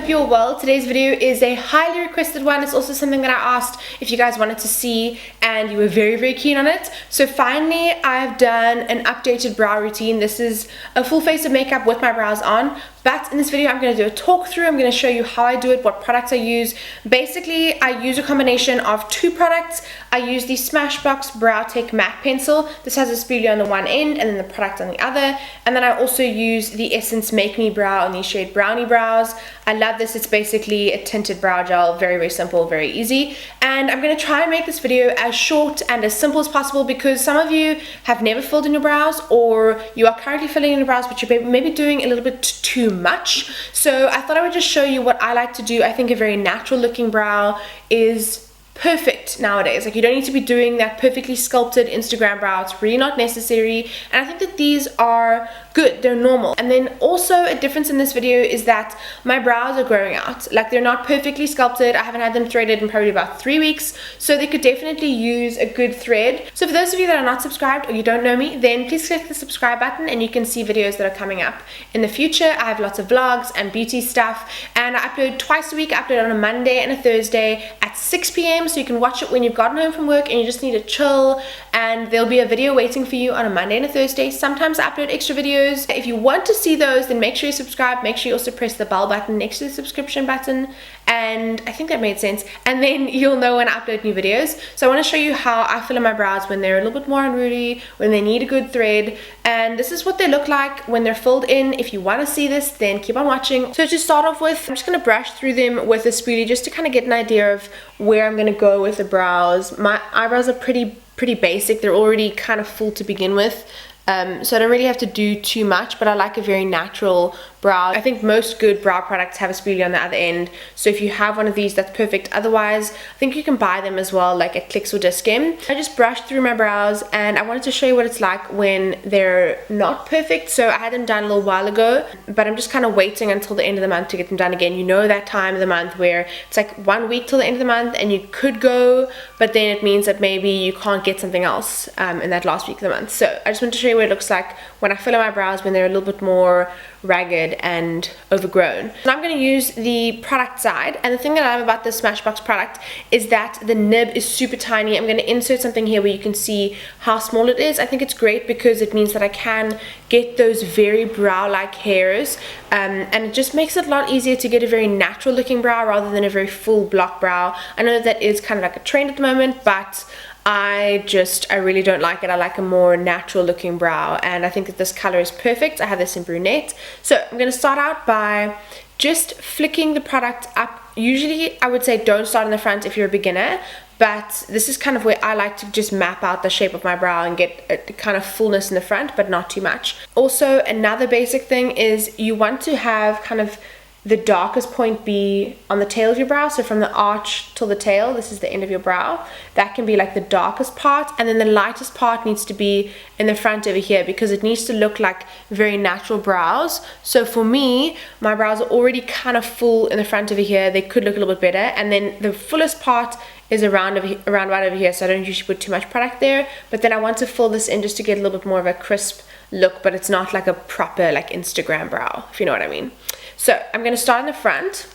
hope you're well. Today's video is a highly requested one. It's also something that I asked if you guys wanted to see and you were very keen on it. So finally I've done an updated brow routine. This is a full face of makeup with my brows on, but in this video I'm going to do a talk through. I'm going to show you how I do it, what products I use. Basically I use a combination of two products. I use the Smashbox Brow Tech Matte Pencil. This has a spoolie on the one end and then the product on the other, and then I also use the Essence Make Me Brow in the shade Brownie Brows. I love this. It's basically a tinted brow gel, very simple, very easy. And I'm going to try and make this video as short and as simple as possible because some of you have never filled in your brows, or you are currently filling in your brows but you're maybe doing a little bit too much. So I thought I would just show you what I like to do. I think a very natural looking brow is perfect nowadays. Like, you don't need to be doing that perfectly sculpted Instagram brow. It's really not necessary, and I think that these are good. They're normal. And then also a difference in this video is that my brows are growing out. Like, they're not perfectly sculpted. I haven't had them threaded in probably about 3 weeks, so they could definitely use a good thread. So for those of you that are not subscribed or you don't know me, then please click the subscribe button and you can see videos that are coming up in the future. I have lots of vlogs and beauty stuff, and I upload twice a week. I upload on a Monday and a Thursday at 6 p.m. so you can watch it when you've gotten home from work and you just need to chill, and there'll be a video waiting for you on a Monday and a Thursday. Sometimes I upload extra videos. If you want to see those, then make sure you subscribe. Make sure you also press the bell button next to the subscription button, and I think that made sense, and then you'll know when I upload new videos. So I want to show you how I fill in my brows when they're a little bit more unruly, when they need a good thread, and this is what they look like when they're filled in. If you want to see this, then keep on watching. So to start off with, I'm just going to brush through them with a spoolie just to kind of get an idea of where I'm going to go with the brows. My eyebrows are pretty basic. They're already kind of full to begin with, so I don't really have to do too much, but I like a very natural brow. I think most good brow products have a spoolie on the other end, so if you have one of these, that's perfect. Otherwise, I think you can buy them as well, like at Clicks or Discount. I just brushed through my brows, and I wanted to show you what it's like when they're not perfect. So I had them done a little while ago, but I'm just kind of waiting until the end of the month to get them done again. You know, that time of the month where it's like 1 week till the end of the month and you could go, but then it means that maybe you can't get something else in that last week of the month. So I just want to show you what it looks like when I fill in my brows when they're a little bit more ragged and overgrown. And I'm going to use the product side, and the thing that I love about this Smashbox product is that the nib is super tiny. I'm going to insert something here where you can see how small it is. I think it's great because it means that I can get those very brow-like hairs, and it just makes it a lot easier to get a very natural looking brow rather than a very full block brow. I know that is kind of like a trend at the moment, but I really don't like it. I like a more natural looking brow, and I think that this color is perfect. I have this in brunette. So I'm going to start out by just flicking the product up. Usually I would say don't start in the front if you're a beginner, but this is kind of where I like to just map out the shape of my brow and get a kind of fullness in the front, but not too much. Also, another basic thing is you want to have kind of the darkest point be on the tail of your brow. So from the arch till the tail, this is the end of your brow, that can be like the darkest part, and then the lightest part needs to be in the front over here because it needs to look like very natural brows. So for me, my brows are already kind of full in the front over here. They could look a little bit better, and then the fullest part is around right over here, so I don't usually put too much product there, but then I want to fill this in just to get a little bit more of a crisp look, but it's not like a proper like Instagram brow, if you know what I mean. So I'm going to start in the front,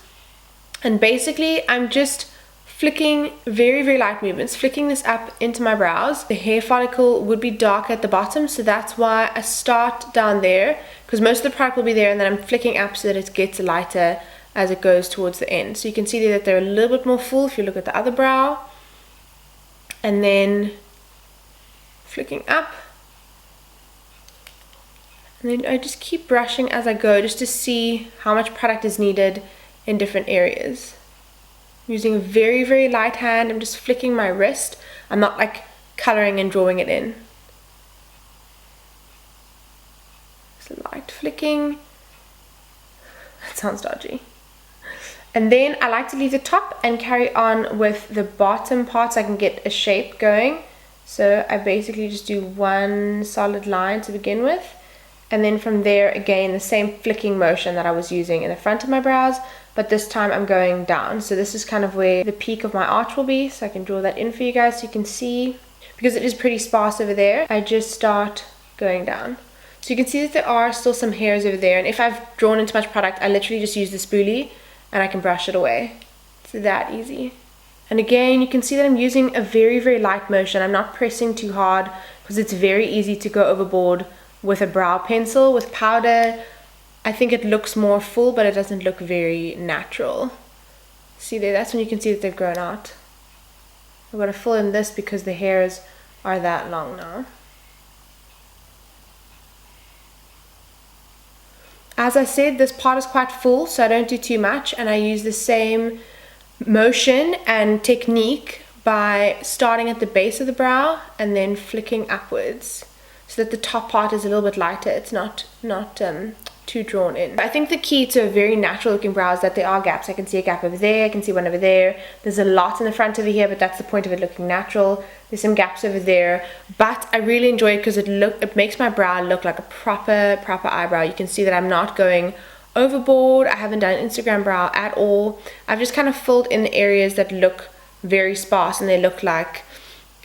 and basically I'm just flicking very light movements, flicking this up into my brows. The hair follicle would be dark at the bottom, so that's why I start down there, because most of the product will be there, and then I'm flicking up so that it gets lighter as it goes towards the end. So you can see that they're a little bit more full if you look at the other brow, and then flicking up. And then I just keep brushing as I go just to see how much product is needed in different areas. I'm using a very light hand. I'm just flicking my wrist. I'm not like coloring and drawing it in. Just light flicking. That sounds dodgy. And then I like to leave the top and carry on with the bottom part so I can get a shape going. So I basically just do one solid line to begin with. And then from there, again, the same flicking motion that I was using in the front of my brows, but this time I'm going down. So this is kind of where the peak of my arch will be. So I can draw that in for you guys so you can see. Because it is pretty sparse over there, I just start going down. So you can see that there are still some hairs over there. And if I've drawn in too much product, I literally just use the spoolie and I can brush it away. It's that easy. And again, you can see that I'm using a very, very light motion. I'm not pressing too hard because it's very easy to go overboard with a brow pencil. With powder, I think it looks more full, but it doesn't look very natural. See there, that's when you can see that they've grown out. I've got to fill in this because the hairs are that long now. As I said, this part is quite full, so I don't do too much, and I use the same motion and technique by starting at the base of the brow and then flicking upwards so that the top part is a little bit lighter. It's not too drawn in. I think the key to a very natural looking brow is that there are gaps. I can see a gap over there, I can see one over there. There's a lot in the front over here, but that's the point of it looking natural. There's some gaps over there, but I really enjoy it because it makes my brow look like a proper eyebrow. You can see that I'm not going overboard. I haven't done an Instagram brow at all. I've just kind of filled in the areas that look very sparse and they look like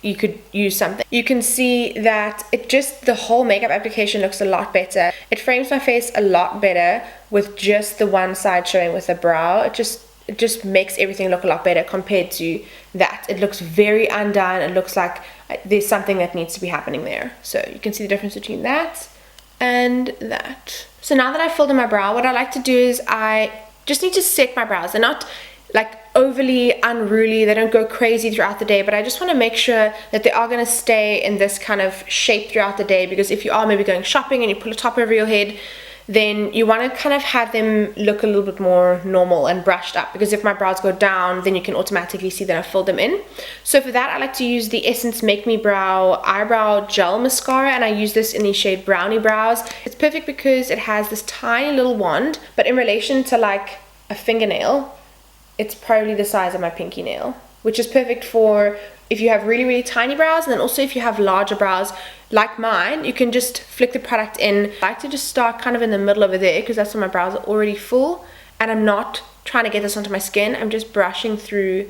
you could use something. You can see that the whole makeup application looks a lot better. It frames my face a lot better with just the one side showing with the brow. It just makes everything look a lot better compared to that. It looks very undone. It looks like there's something that needs to be happening there. So you can see the difference between that and that. So now that I've filled in my brow, what I like to do is I just need to set my brows. They're not like overly unruly, they don't go crazy throughout the day, but I just want to make sure that they are going to stay in this kind of shape throughout the day, because if you are maybe going shopping and you pull a top over your head, then you want to kind of have them look a little bit more normal and brushed up, because if my brows go down, then you can automatically see that I've filled them in. So for that, I like to use the Essence Make Me Brow Eyebrow Gel Mascara, and I use this in the shade Brownie Brows. It's perfect because it has this tiny little wand, but in relation to like a fingernail, it's probably the size of my pinky nail, which is perfect for if you have really tiny brows, and then also if you have larger brows like mine, you can just flick the product in. I like to just start kind of in the middle over there because that's where my brows are already full, and I'm not trying to get this onto my skin. I'm just brushing through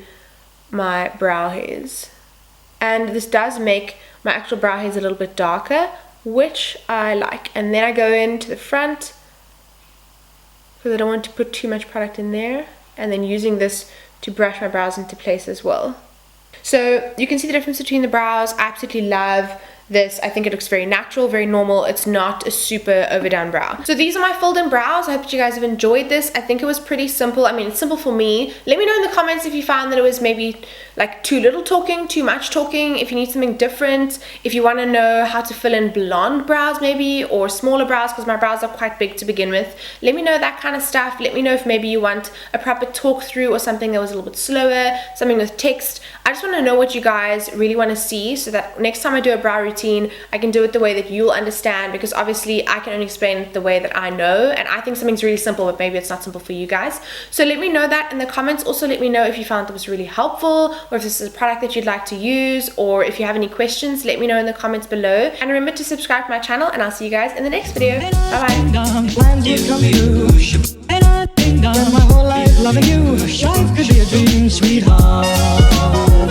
my brow hairs, and this does make my actual brow hairs a little bit darker, which I like. And then I go into the front because I don't want to put too much product in there, and then using this to brush my brows into place as well. So you can see the difference between the brows. I absolutely love this. I think it looks very natural, very normal. It's not a super overdone brow. So these are my filled in brows. I hope that you guys have enjoyed this. I think it was pretty simple. I mean, it's simple for me. Let me know in the comments if you found that it was maybe like too little talking, too much talking, if you need something different, if you want to know how to fill in blonde brows maybe, or smaller brows, because my brows are quite big to begin with. Let me know that kind of stuff. Let me know if maybe you want a proper talk through or something that was a little bit slower, something with text. I just want to know what you guys really want to see, so that next time I do a brow routine, I can do it the way that you'll understand, because obviously I can only explain it the way that I know, and I think something's really simple, but maybe it's not simple for you guys. So let me know that in the comments. Also let me know if you found that was really helpful, or if this is a product that you'd like to use, or if you have any questions, let me know in the comments below. And remember to subscribe to my channel, and I'll see you guys in the next video. Bye bye. My whole life loving you, life could be a dream, sweetheart.